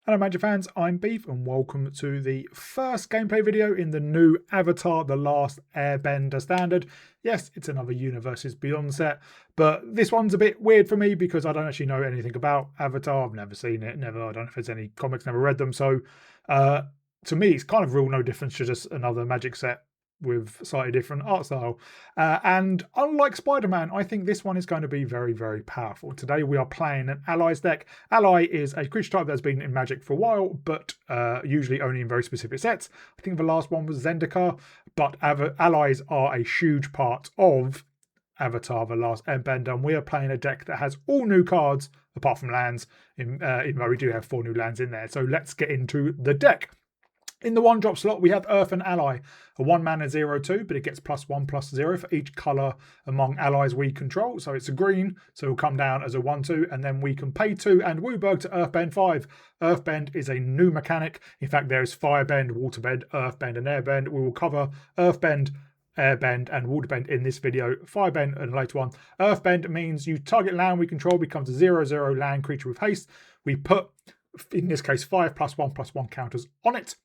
Hello Magic fans, I'm Beef and welcome to the first gameplay video in the new Avatar The Last Airbender standard. Yes, it's another Universes Beyond set, but this one's a bit weird for me because I don't actually know anything about Avatar. I've never seen it, I don't know if there's any comics, never read them, so to me it's kind of real no difference to just another Magic set with slightly different art style. And unlike Spider-Man, I think this one is going to be very, very powerful. Today we are playing an Allies deck. Ally is a creature type that's been in Magic for a while, but usually only in very specific sets. I think the last one was Zendikar, but Allies are a huge part of Avatar The Last Airbender, and we are playing a deck that has all new cards, apart from lands, even though we do have 4 new lands in there. So let's get into the deck. In the 1-drop slot, we have Earth and Ally, a 1-mana 0/2, but it gets +1/+0 for each colour among allies we control. So it's a green, so it'll come down as a 1/2, and then we can pay 2 and Wooburg to Earthbend 5. Earthbend is a new mechanic. In fact, there is Firebend, Waterbend, Earthbend, and Airbend. We will cover Earthbend, Airbend, and Waterbend in this video. Firebend and a later one. Earthbend means you target land we control becomes a 0/0 land creature with haste. We put, in this case, 5 +1/+1 counters on it.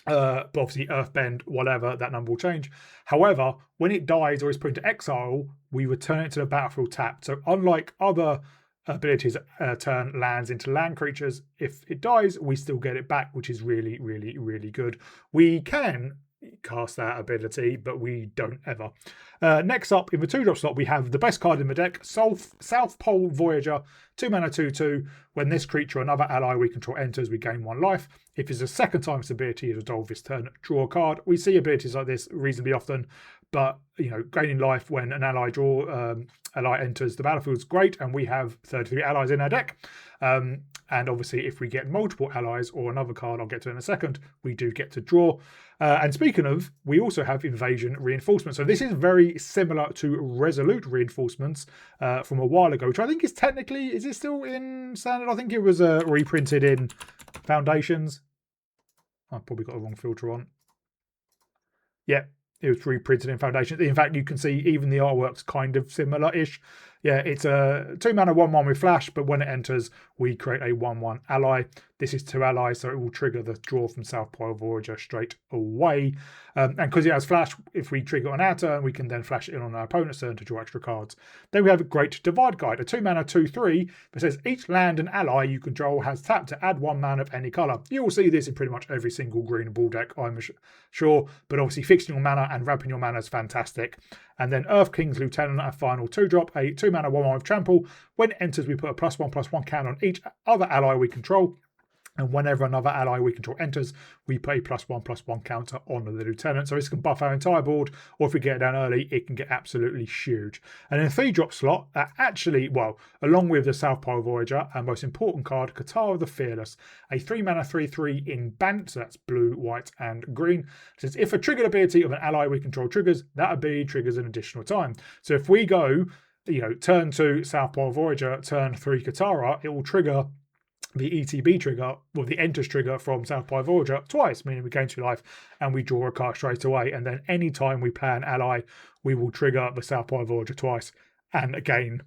But obviously Earthbend, whatever, that number will change. However, when it dies or is put into exile, we return it to the battlefield tapped. So unlike other abilities turn lands into land creatures, if it dies, we still get it back, which is really, really, really good. We can cast that ability, but we don't ever. Next up, in the 2-drop slot, we have the best card in the deck, South Pole Voyager, 2-mana 2/2. When this creature or another ally we control enters, we gain 1 life. If it's the second time its ability is resolved this turn, draw a card. We see abilities like this reasonably often, but gaining life when an ally enters the battlefield is great, and we have 33 allies in our deck. And obviously, if we get multiple allies or another card I'll get to in a second, we do get to draw. And speaking of, we also have Invasion Reinforcement. So this is very similar to Resolute Reinforcements from a while ago, which I think is technically, is it still in standard? I think it was reprinted in Foundations. I've probably got the wrong filter on. Yeah, it was reprinted in Foundations. In fact, you can see even the artwork's kind of similar-ish. Yeah, it's a 2-mana 1/1 with flash, but when it enters, we create a 1/1 ally. This is 2 allies, so it will trigger the draw from South Pole Voyager straight away. And because it has flash, if we trigger on our turn, we can then flash it in on our opponent's turn to draw extra cards. Then we have a Great Divide Guide, a 2-mana 2/3 that says each land and ally you control has tapped to add 1 mana of any colour. You will see this in pretty much every single green ball deck, I'm sure, but obviously fixing your mana and ramping your mana is fantastic. And then Earth King's Lieutenant, a final 2-drop, a 2-mana 1/1 with trample. When it enters, we put a +1/+1 counter on each other ally we control. And whenever another ally we control enters, we put a +1/+1 counter on the Lieutenant. So this can buff our entire board, or if we get it down early, it can get absolutely huge. And in a 3-drop slot, actually, well, along with the South Pole Voyager, our most important card, Katara the Fearless, a 3-mana 3/3 in Bant, so that's blue, white, and green. It says if a triggered ability of an ally we control triggers, that ability triggers an additional time. So if we go, turn 2 South Pole Voyager, turn 3 Katara, it will trigger the ETB trigger, or the enters trigger from South Pole Voyager twice, meaning we gain 2 life and we draw a card straight away. And then any time we play an ally, we will trigger the South Pole Voyager twice and again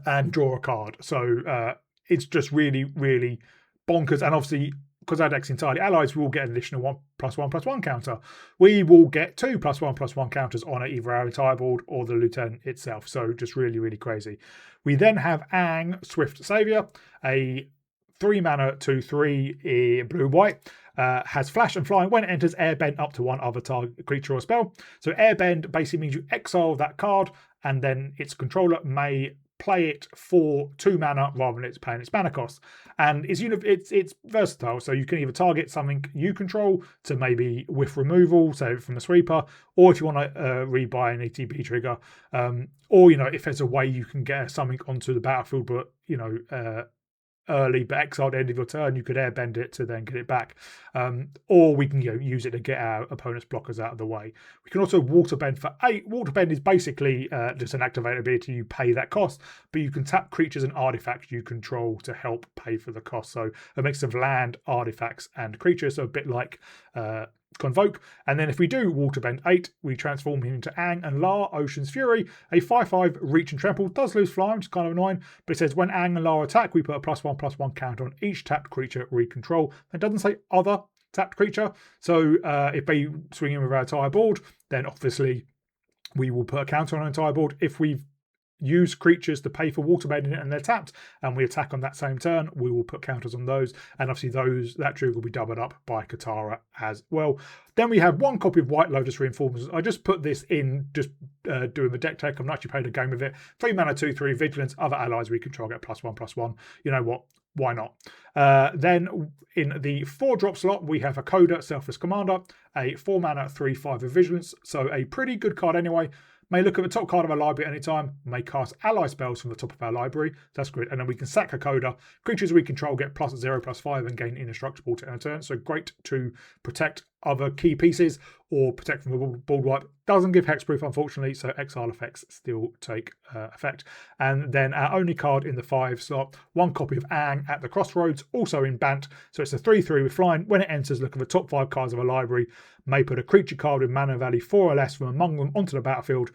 and draw a card. So it's just really, really bonkers. And obviously, because our deck's entirely allies, we will get an additional 1/1/1 counter. We will get 2 +1/+1 counters on either our entire board or the Lieutenant itself. So just really, really crazy. We then have Aang, Swift Saviour, a 3-mana 2/3 blue-white, has flash and flying. When it enters, airbend up to 1 other target creature or spell. So airbend basically means you exile that card, and then its controller may play it for 2 mana rather than it's paying its mana cost. And it's versatile, so you can either target something you control to maybe with removal, say from the sweeper, or if you want to rebuy an ETB trigger, or if there's a way you can get something onto the battlefield, but early but exiled end of your turn, you could airbend it to then get it back, or we can use it to get our opponent's blockers out of the way. We can also waterbend for 8. Waterbend is basically just an activated ability. You pay that cost, but you can tap creatures and artifacts you control to help pay for the cost. So a mix of land, artifacts, and creatures, so a bit like Convoke, and then if we do Waterbend 8, we transform him into Aang and La, Ocean's Fury, a 5/5 reach and trample, does lose flying, which is kind of annoying, but it says when Aang and La attack, we put a +1/+1 counter on each tapped creature we control. It doesn't say other tapped creature, so if they swing in with our entire board, then obviously we will put a counter on our entire board. If we've use creatures to pay for waterbending it and they're tapped and we attack on that same turn, we will put counters on those, and obviously that trigger will be doubled up by Katara as well. Then we have one copy of White Lotus Reinforcements. I just put this in just doing the deck tech. I've not actually played a game with it. 3 mana 2/3 vigilance, other allies we control get +1/+1. You know what, why not? Then in the 4-drop slot we have a Coda, Selfless Commander, a 4 mana 3/5 of vigilance, so a pretty good card anyway. May look at the top card of our library at any time. May cast ally spells from the top of our library. That's great. And then we can sack a Coda. Creatures we control get +0/+5 and gain indestructible to end turn. So great to protect other key pieces or protect from a board wipe. Doesn't give hexproof, unfortunately, so exile effects still take effect. And then our only card in the 5 slot, one copy of Aang at the Crossroads, also in Bant. So it's a 3/3 with flying. When it enters, look at the top 5 cards of a library. May put a creature card with mana value 4 or less from among them onto the battlefield.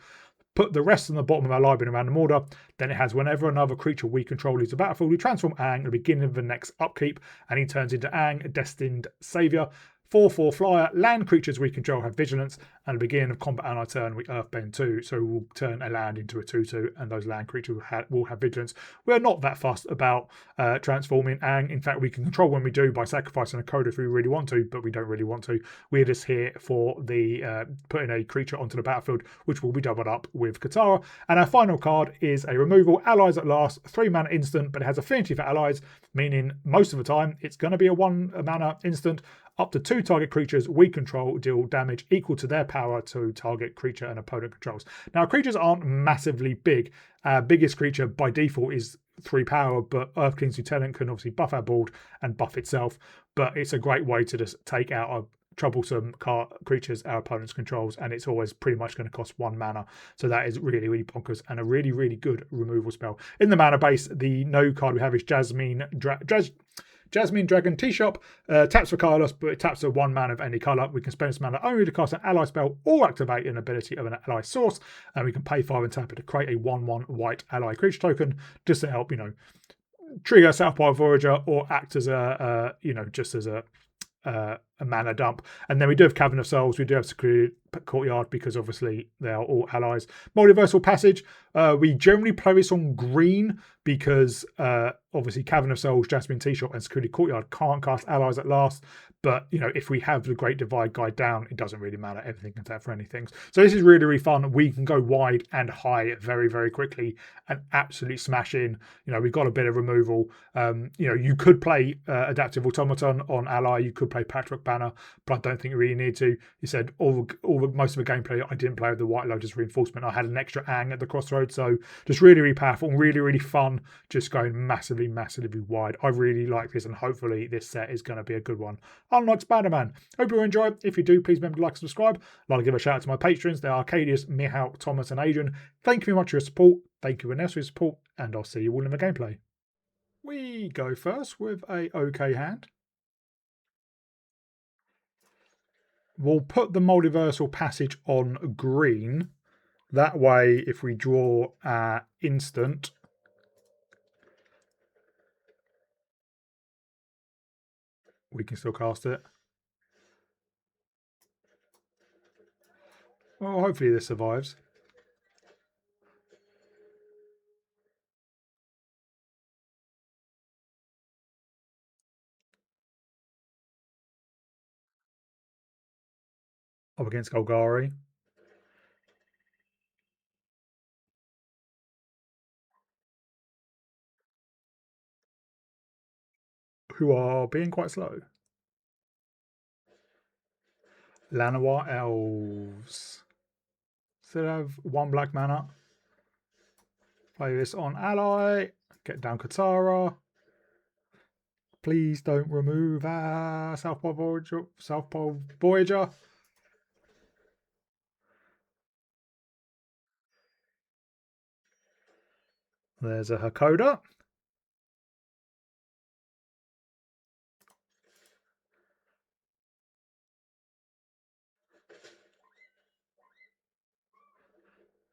Put the rest on the bottom of our library in random order. Then it has whenever another creature we control leaves the battlefield, we transform Aang at the beginning of the next upkeep, and he turns into Aang, a destined savior. 4/4 flyer, land creatures we control have vigilance, and at the beginning of combat on our turn, we earthbend 2, so we'll turn a land into a 2/2, and those land creatures will have vigilance. We're not that fussed about transforming Aang. In fact, we can control when we do by sacrificing a Coda if we really want to, but we don't really want to. We're just here for the putting a creature onto the battlefield, which will be doubled up with Katara. And our final card is a removal, Allies at Last, 3 mana instant, but it has affinity for allies, meaning most of the time it's going to be a 1 mana instant. Up to 2 target creatures we control deal damage equal to their power to target creature and opponent controls. Now, creatures aren't massively big. Our biggest creature by default is 3 power, but Earth King's Lieutenant can obviously buff our board and buff itself. But it's a great way to just take out our troublesome creatures our opponents controls, and it's always pretty much going to cost 1 mana. So that is really, really bonkers and a really, really good removal spell. In the mana base, the no card we have is Jasmine Dragon T-Shop, taps for colorless, but it taps a 1 mana of any color. We can spend this mana only to cast an ally spell or activate an ability of an ally source, and we can pay 5 and tap it to create a 1/1 white ally creature token just to help, trigger Southpaw Voyager or act as just as a mana dump. And then we do have Cavern of Souls, we do have Secluded Courtyard because obviously they are all allies. Multiversal Passage, we generally play this on green because obviously Cavern of Souls, Jasmine T-Shop and Secluded Courtyard can't cast allies at last. But if we have the Great Divide Guide down, it doesn't really matter. Everything can tap for anything. So this is really, really fun. We can go wide and high very, very quickly and absolutely smash in. We've got a bit of removal. You could play Adaptive Automaton on ally. You could play Patchwork Banner, but I don't think you really need to. You said most of the gameplay I didn't play with the White Lotus Reinforcement. I had an extra Aang at the Crossroads, so just really, really powerful and really, really fun. Just going massively, massively wide. I really like this, and hopefully this set is going to be a good one. Unlike Spider-Man. Hope you enjoy it. If you do, please remember to like and subscribe. I'd like to give a shout out to my patrons. They're Arcadius, Mihal, Thomas, and Adrian. Thank you very much for your support. Thank you, Vanessa, for your support, and I'll see you all in the gameplay. We go first with a OK hand. We'll put the Multiversal Passage on green. That way, if we draw our instant, we can still cast it. Well, hopefully this survives. Up against Golgari. Who are being quite slow. Lanawa Elves. Still have 1 black mana. Play this on ally. Get down Katara. Please don't remove our Southpaw Voyager. There's a Hakoda.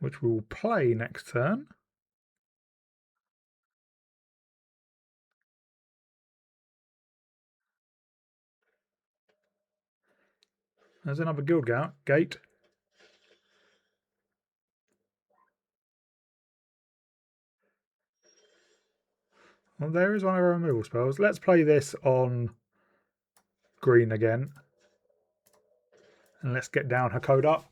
which we will play next turn. There's another guild gate. Well, there is one of our removal spells. Let's play this on green again. And let's get down her code up.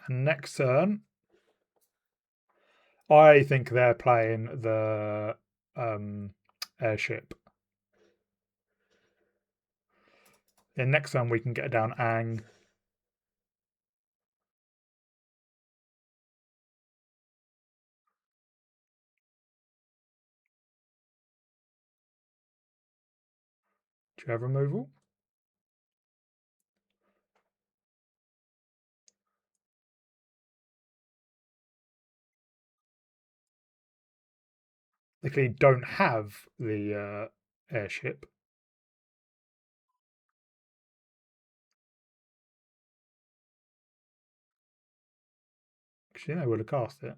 And next turn, I think they're playing the airship. Then next turn we can get down Aang. Do you have removal? They clearly don't have the airship. Actually, they would have cast it.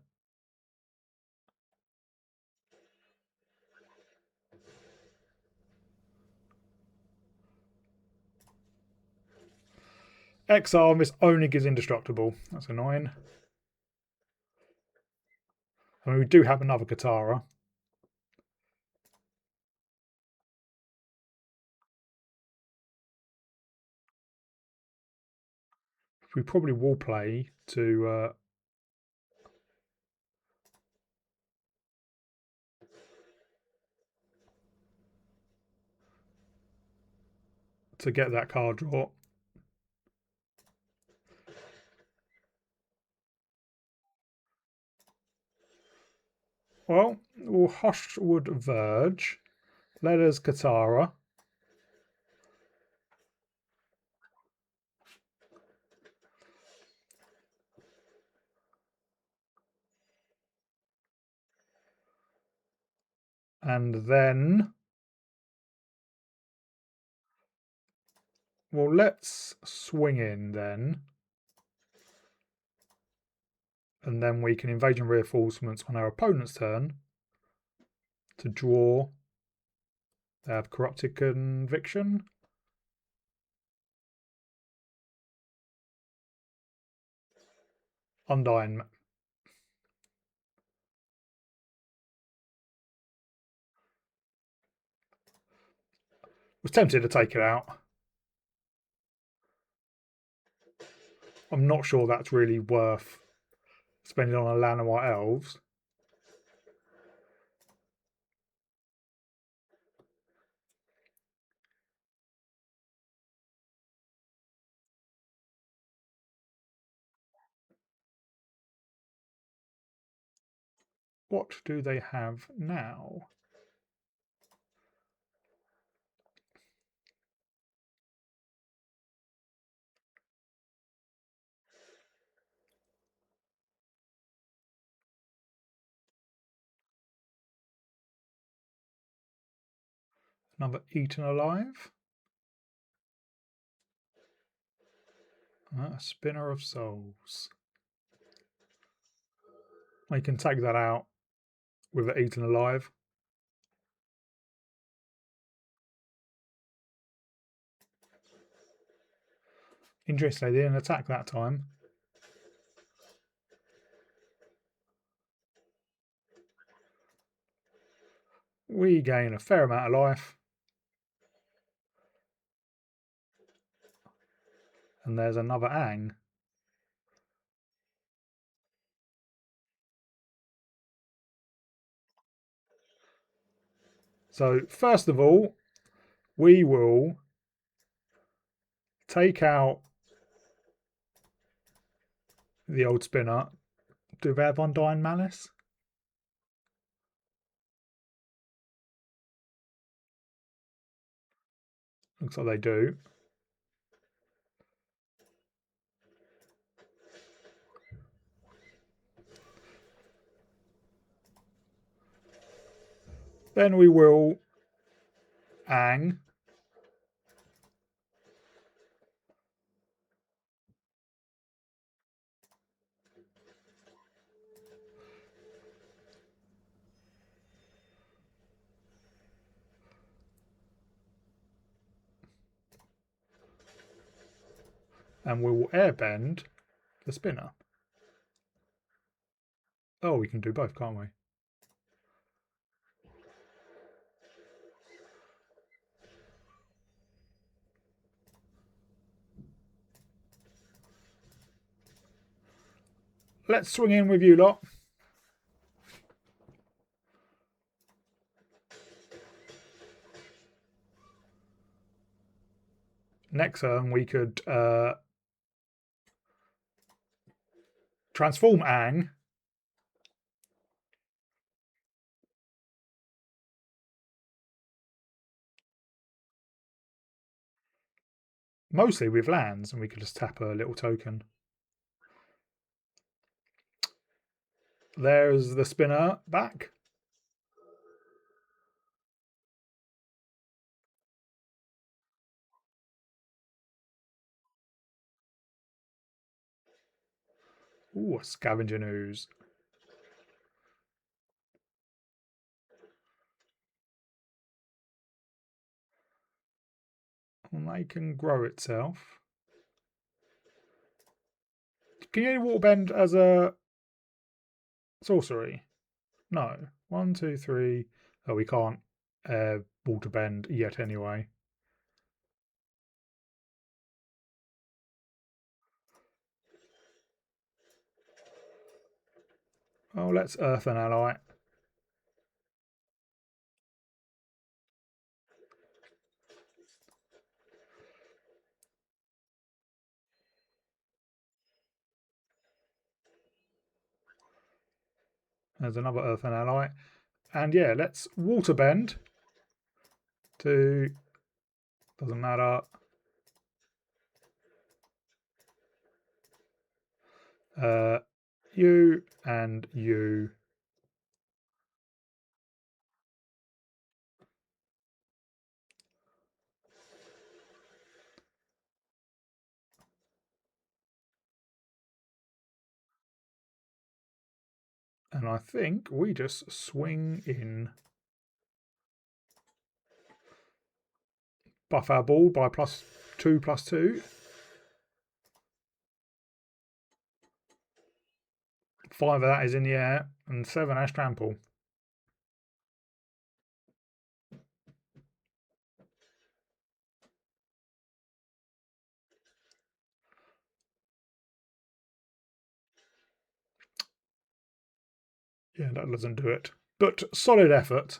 Exile, this only gives indestructible. That's annoying. I mean, we do have another Katara. We probably will play to get that card draw. Well, we'll Hushwood Verge. Let us Katara. And then, well, let's swing in then. And then we can invasion reinforcements on our opponent's turn to draw. They have corrupted conviction. Undying. Was tempted to take it out. I'm not sure that's really worth spending on a land of white elves. What do they have now? Another Eaten Alive. A Spinner of Souls. I can take that out with it Eaten Alive. Interesting, they didn't attack that time. We gain a fair amount of life. And there's another Aang. So first of all, we will take out the old spinner. Do they have Undying Malice? Looks like they do. Then we will Aang. And we will airbend the spinner. Oh, we can do both, can't we? Let's swing in with you lot. Next turn, we could transform Aang. Mostly with lands, and we could just tap a little token. There's the spinner back. Ooh, a scavenger ooze. And they can grow itself. Can you waterbend as a sorcery? No. 1, 2, 3. Oh, we can't waterbend yet anyway. Oh, let's earth an ally. There's another earth and ally. And yeah, let's waterbend to, doesn't matter. You and you. And I think we just swing in. Buff our ball by +2/+2. 5 of that is in the air, and 7 has trample. Yeah, that doesn't do it. But solid effort.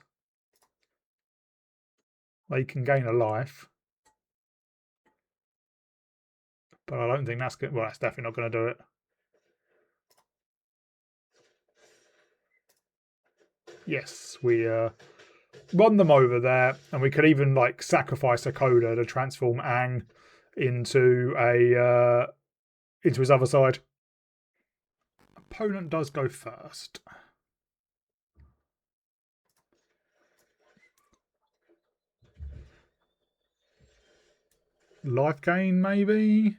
They can gain a life. But I don't think that's good. Well, that's definitely not going to do it. Yes, we run them over there, and we could even like sacrifice a coda to transform Aang into a into his other side. Opponent does go first. Life gain, maybe?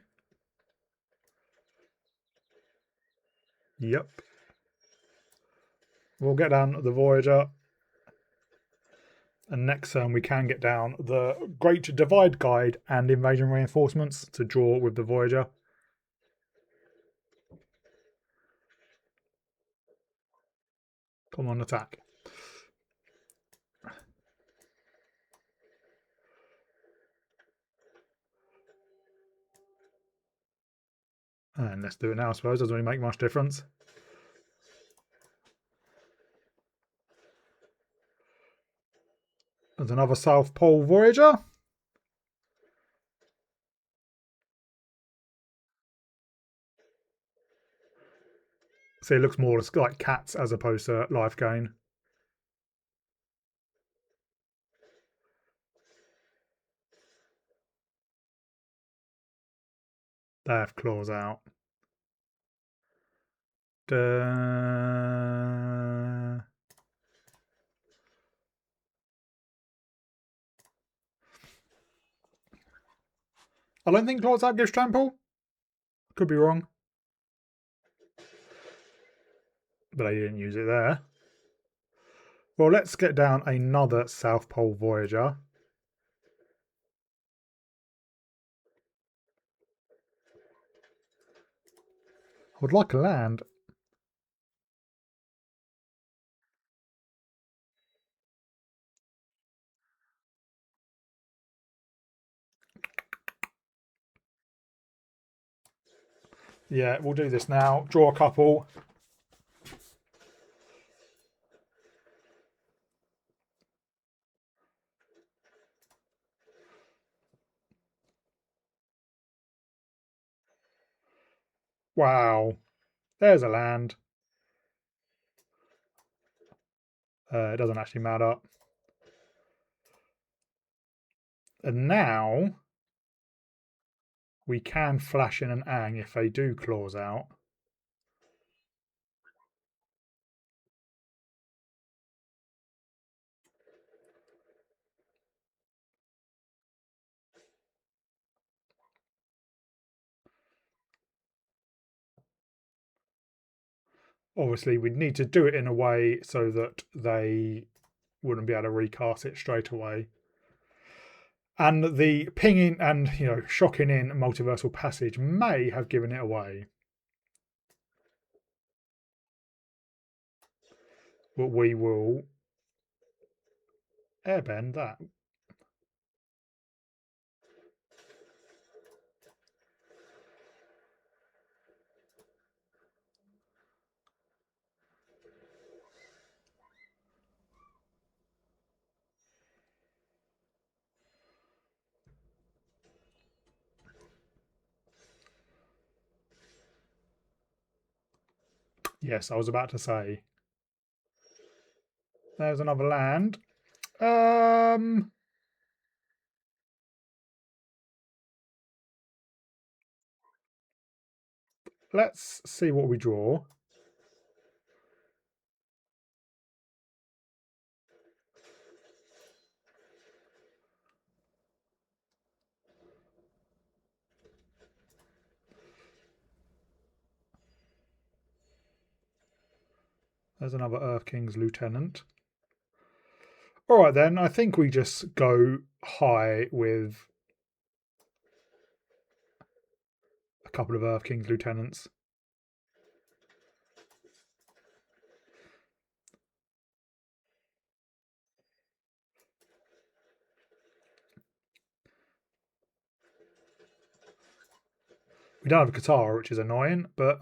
Yep. We'll get down the Voyager. And next turn we can get down the Great Divide Guide and Invasion Reinforcements to draw with the Voyager. Come on, attack. And let's do it now, I suppose. Doesn't really make much difference. There's another South Pole Voyager. So it looks more like cats as opposed to life gain. They have claws out. I don't think Claws Out gives trample. Could be wrong. But they didn't use it there. Well, let's get down another South Pole Voyager. I would like a land. Yeah, we'll do this now. Draw a couple. Wow. There's a land. It doesn't actually matter. And now we can flash in an Aang if they do Claws Out. Obviously, we'd need to do it in a way so that they wouldn't be able to recast it straight away. And the pinging and shocking in multiversal passage may have given it away. But we will airbend that. Yes, I was about to say. There's another land. Let's see what we draw. There's another Earth King's Lieutenant. All right, then. I think we just go high with a couple of Earth King's Lieutenants. We don't have a Katara, which is annoying, but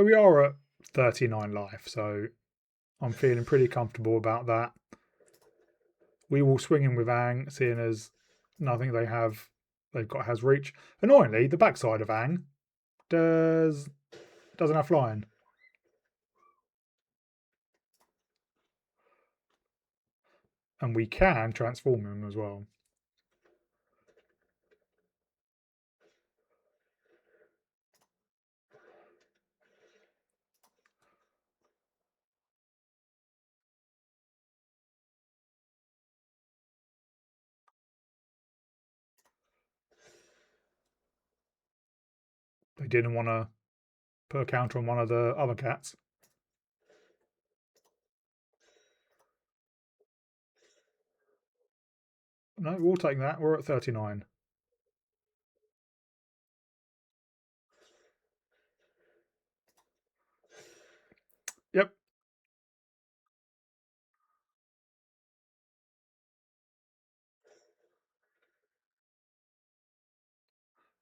we are at 39 life, so I'm feeling pretty comfortable about that. We will swing in with Aang, seeing as nothing they've got has reach. Annoyingly, the backside of Aang doesn't have flying. And we can transform him as well. They didn't want to put a counter on one of the other cats. No, we'll take that. We're at 39. Yep.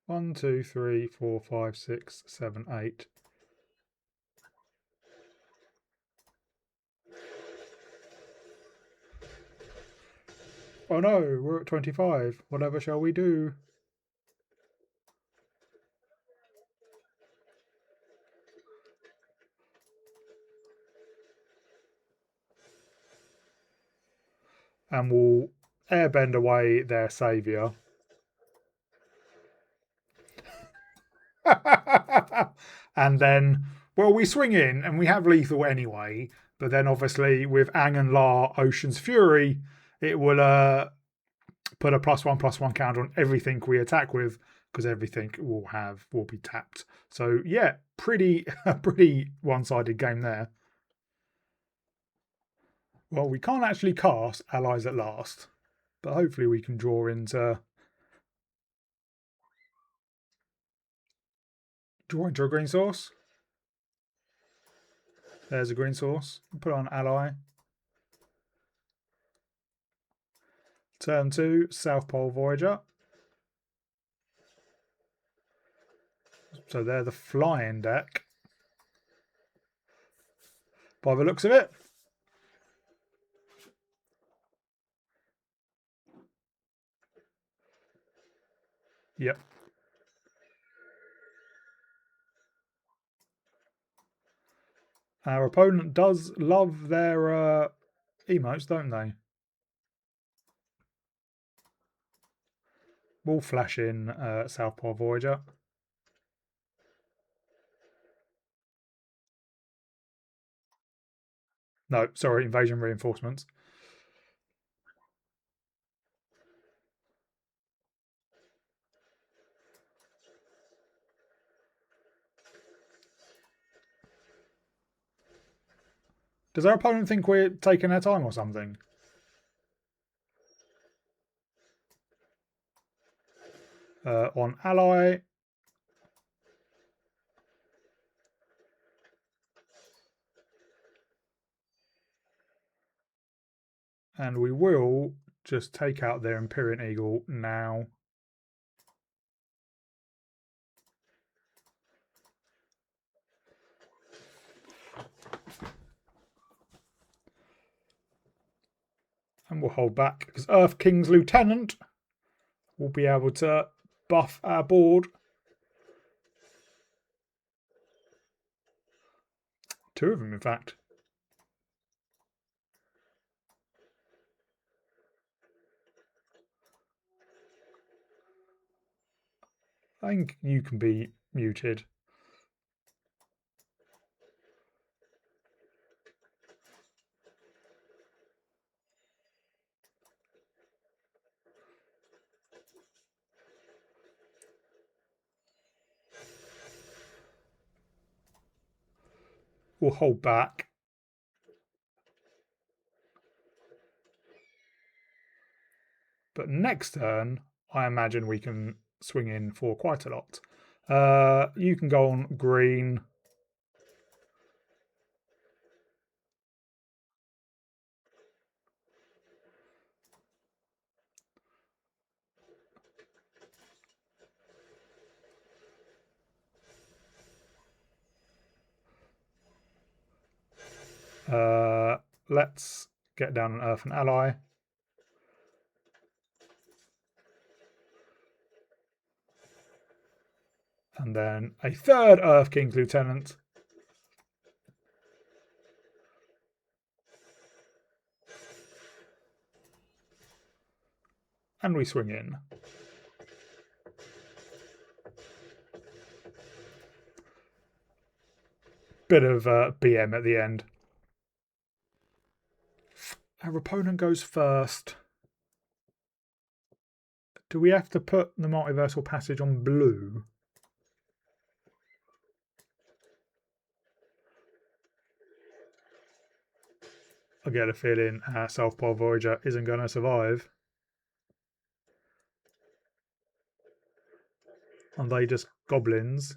One, two, three, four, five, six, seven, 8. Oh no, we're at 25. Whatever shall we do? And we'll airbend away their saviour. And then, well, we swing in and we have lethal anyway. But then obviously with Aang and La Ocean's Fury, it will put a +1/+1 counter on everything we attack with, because everything will be tapped. So yeah, pretty one-sided game there. Well, we can't actually cast Allies at Last, but hopefully we can draw into a green source. There's a green source. Put on Ally. Turn 2, South Pole Voyager. So they're the flying deck, by the looks of it. Yep. Our opponent does love their emotes, don't they? We'll flash in South Pole Voyager. No, sorry, Invasion Reinforcements. Does our opponent think we're taking their time or something? On Ally. And we will just take out their Empyrean Eagle now. And we'll hold back, because Earth King's Lieutenant will be able to buff our board. 2 of them, in fact. I think you can be muted. We'll hold back. But next turn, I imagine we can swing in for quite a lot. You can go on green. Let's get down an Earth and Ally. And then a 3rd Earth King's Lieutenant. And we swing in. Bit of BM at the end. Our opponent goes first. Do we have to put the Multiversal Passage on blue? I get a feeling our South Pole Voyager isn't going to survive. And they just goblins.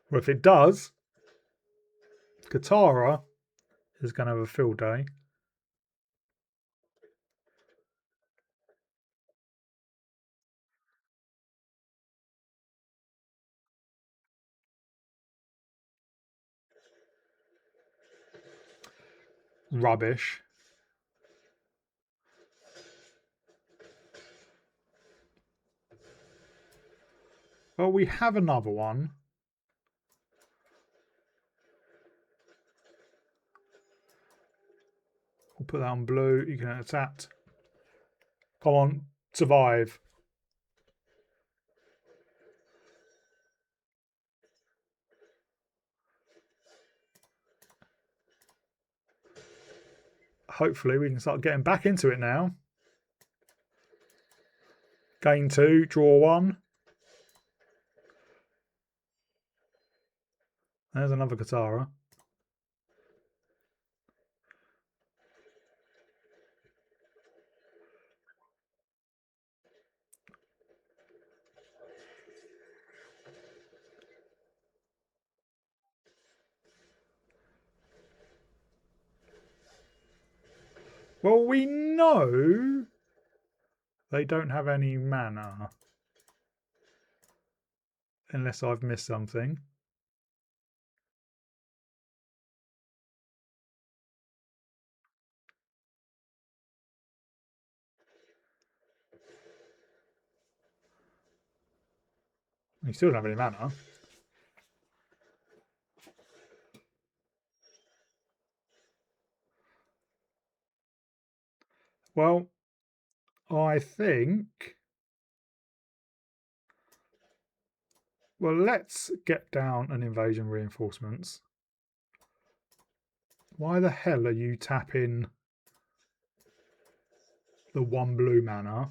Well, if it does, Katara is going to have a field day. Rubbish. Well, we have another one. We'll put that on blue. You can attack. Come on, survive. hopefully we can start getting back into it now. Gain 2, draw 1. There's another Katara. Well, we know they don't have any mana. Unless I've missed something. You still don't have any mana. Well, I think... Well, let's get down an invasion reinforcements. Why the hell are you tapping the 1 blue mana?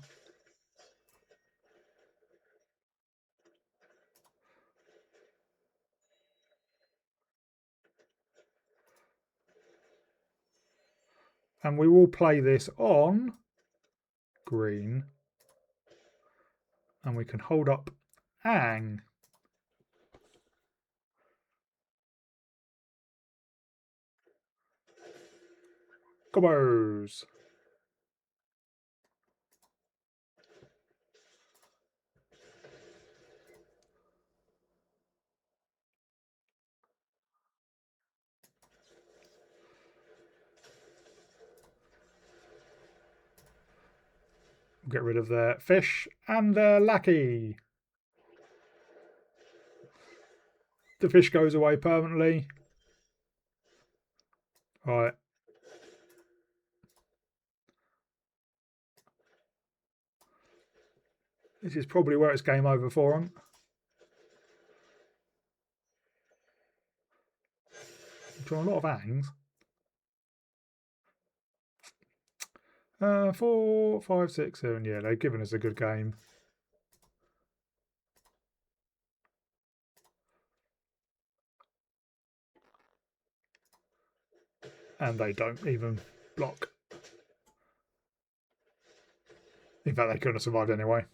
And we will play this on green. And we can hold up Aang. Combos. We'll get rid of their fish and their lackey. The fish goes away permanently. Right. This is probably where it's game over for them. Draw a lot of Aangs. 4, 5, 6, 7. Yeah, they've given us a good game. And they don't even block. In fact, they couldn't have survived anyway.